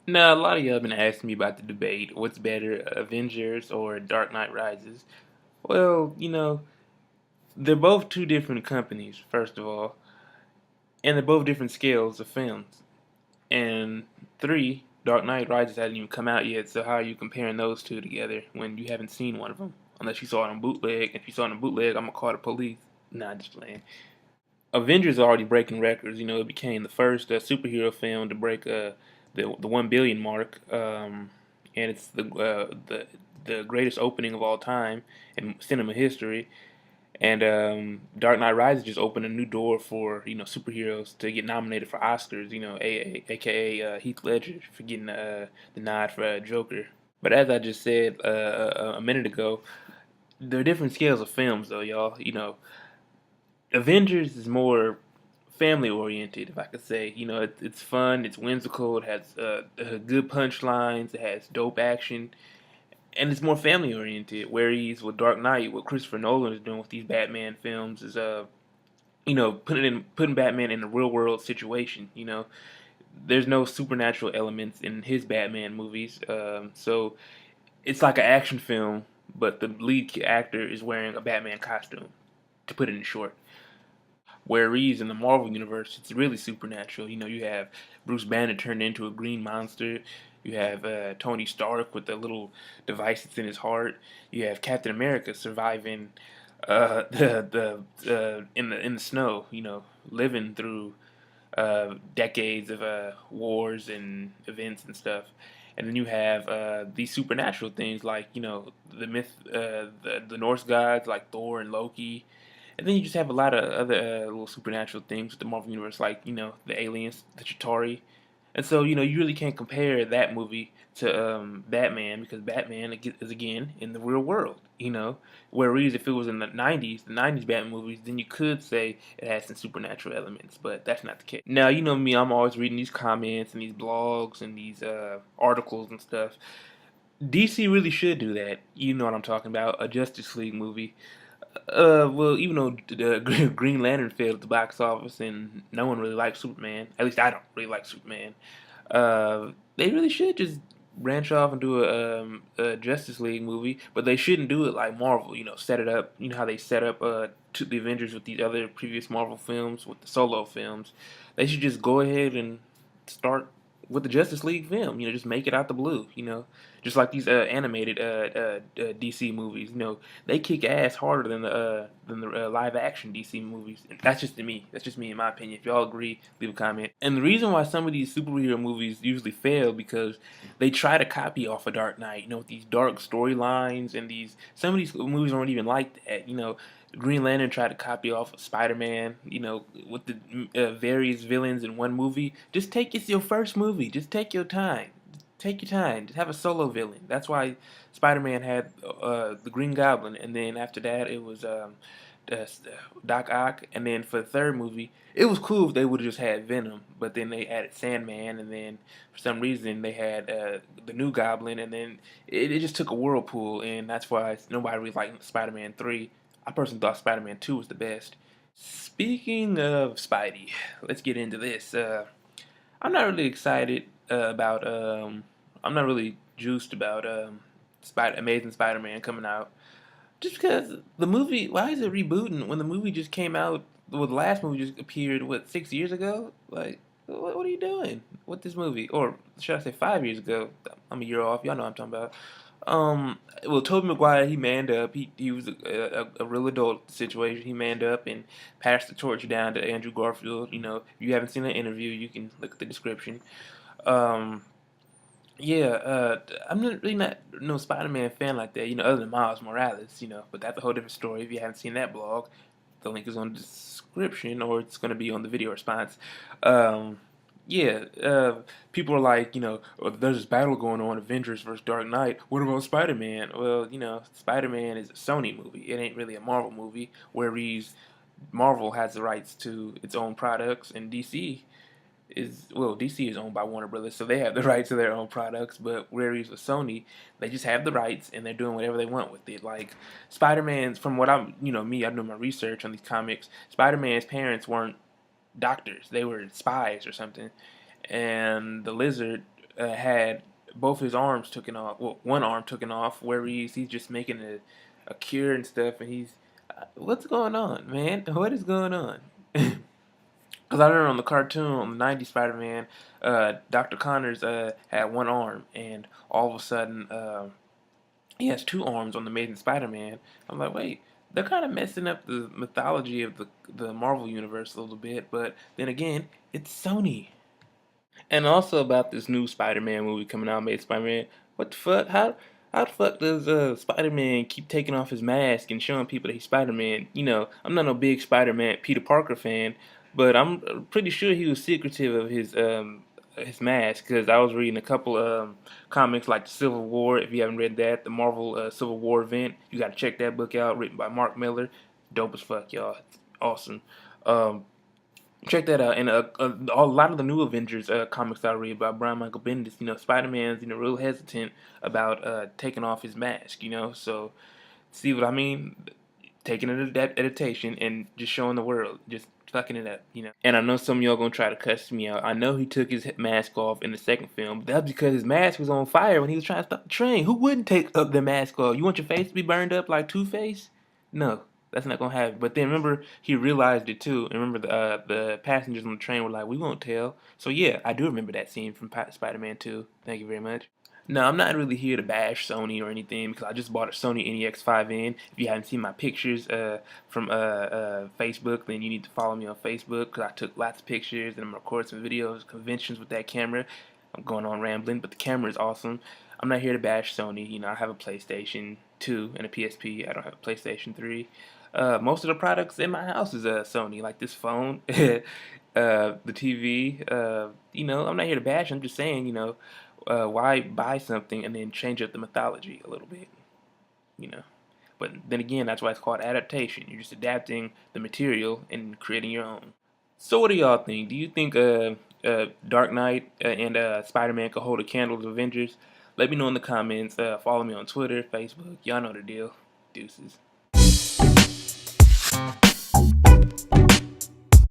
Now, a lot of y'all have been asking me about the debate. What's better, Avengers or Dark Knight Rises? Well, they're both two different companies, first of all, and they're both different scales of films. And three, Dark Knight Rises hasn't even come out yet, so how are you comparing those two together when you haven't seen one of them? Unless you saw it on bootleg. If you saw it on bootleg, I'm gonna call the police. Nah, just playing. Avengers are already breaking records. It became the first superhero film to break the 1 billion mark, and it's the greatest opening of all time in cinema history. And Dark Knight Rises just opened a new door for superheroes to get nominated for Oscars. AKA Heath Ledger for getting the nod for Joker. But as I just said a minute ago, there are different scales of films, though, y'all. Avengers is more family oriented, if I could say. It's fun, it's whimsical, it has good punchlines, it has dope action, and it's more family oriented. Whereas with Dark Knight, what Christopher Nolan is doing with these Batman films is putting Batman in a real world situation. There's no supernatural elements in his Batman movies, so it's like an action film, but the lead actor is wearing a Batman costume. To put it in short. Whereas in the Marvel universe, it's really supernatural. You have Bruce Banner turned into a green monster. You have Tony Stark with the little device that's in his heart. You have Captain America surviving the in the snow. Living through decades of wars and events and stuff. And then you have these supernatural things like the myth, the Norse gods like Thor and Loki, and then you just have a lot of other little supernatural things with the Marvel Universe, like, the aliens, the Chitauri. And so, you really can't compare that movie to Batman because Batman is, again, in the real world. Whereas if it was in the 90s Batman movies, then you could say it has some supernatural elements, but that's not the case. Now, you know me, I'm always reading these comments and these blogs and these articles and stuff. DC really should do that. You know what I'm talking about, a Justice League movie. Well, even though the Green Lantern failed at the box office and no one really likes Superman, at least I don't really like Superman. They really should just branch off and do a Justice League movie, but they shouldn't do it like Marvel. Set it up. You know how they set up to the Avengers with these other previous Marvel films with the solo films. They should just go ahead and start with the Justice League film. Just make it out the blue. Just like these animated DC movies. They kick ass harder than the live action DC movies. And that's just me. That's just me in my opinion. If y'all agree, leave a comment. And the reason why some of these superhero movies usually fail because they try to copy off of Dark Knight. With these dark storylines and these some of these movies aren't even like that. Green Lantern tried to copy off of Spider Man. With the various villains in one movie. Just take it's your first movie. Just take your time. Take your time. Just have a solo villain. That's why Spider-Man had the Green Goblin, and then after that it was uh, Doc Ock, and then for the third movie it was cool if they would have just had Venom, but then they added Sandman, and then for some reason they had the new Goblin, and then it just took a whirlpool, and that's why nobody really liked Spider-Man 3. I personally thought Spider-Man 2 was the best. Speaking of Spidey, let's get into this. I'm not really excited about. I'm not really juiced about Amazing Spider-Man coming out. Just because the movie, why is it rebooting when the movie just came out? Well, the last movie just appeared 6 years ago. Like, what are you doing with this movie? Or should I say 5 years ago? I'm a year off. Y'all know what I'm talking about. Well, Tobey Maguire, he manned up. He was a real adult situation. He manned up and passed the torch down to Andrew Garfield. If you haven't seen the interview, you can look at the description. Um, yeah, I'm not really not no Spider-Man fan like that. Other than Miles Morales. But that's a whole different story. If you haven't seen that blog, the link is on the description, or it's going to be on the video response. Um, yeah, people are like, "Oh, there's this battle going on, Avengers versus Dark Knight. What about Spider-Man?" Well, Spider-Man is a Sony movie. It ain't really a Marvel movie. Whereas Marvel has the rights to its own products, and DC is owned by Warner Brothers, so they have the rights to their own products. But whereas with Sony, they just have the rights and they're doing whatever they want with it. Like Spider-Man's, from what I'm doing my research on these comics. Spider-Man's parents weren't doctors; they were spies or something. And the Lizard, had both his arms taken off. Well, one arm taken off, where he's just making a cure and stuff, and he's what's going on, man? What is going on? Because I remember on the cartoon, on the '90s Spider-Man, Dr. Connors had one arm, and all of a sudden, he has two arms on the Amazing Spider-Man. I'm like, wait, they're kind of messing up the mythology of the Marvel universe a little bit. But then again, it's Sony. And also about this new Spider-Man movie coming out, Amazing Spider-Man. What the fuck? How the fuck does Spider-Man keep taking off his mask and showing people that he's Spider-Man? You know, I'm not no big Spider-Man Peter Parker fan, but I'm pretty sure he was secretive of his mask because I was reading a couple comics like the Civil War. If you haven't read that, the Marvel Civil War event, you got to check that book out. Written by Mark Miller, dope as fuck, y'all. It's awesome. Um, Check that out. And a lot of the new Avengers comics I read by Brian Michael Bendis, Spider Man's real hesitant about taking off his mask. So see what I mean? Taking an adaptation and just showing the world, just fucking it up. And I know some of y'all gonna try to cuss me out. I know he took his mask off in the second film, but that's because his mask was on fire when he was trying to stop the train. Who wouldn't take up the mask off? You want your face to be burned up like Two-Face? No, that's not gonna happen. But then remember, he realized it too. And remember, the passengers on the train were like, "We won't tell." So yeah, I do remember that scene from Spider-Man 2. Thank you very much. No, I'm not really here to bash Sony or anything because I just bought a Sony NEX5N. If you haven't seen my pictures from Facebook, then you need to follow me on Facebook because I took lots of pictures and I'm recording some videos, conventions with that camera. I'm going on rambling, but the camera is awesome. I'm not here to bash Sony. I have a PlayStation 2 and a PSP. I don't have a PlayStation 3. Most of the products in my house is Sony, like this phone, the TV. I'm not here to bash. I'm just saying, why buy something and then change up the mythology a little bit, you know? But then again, that's why it's called adaptation. You're just adapting the material and creating your own. So what do y'all think? Do you think Dark Knight and Spider-Man could hold a candle to Avengers? Let me know in the comments. Follow me on Twitter, Facebook. Y'all know the deal. Deuces.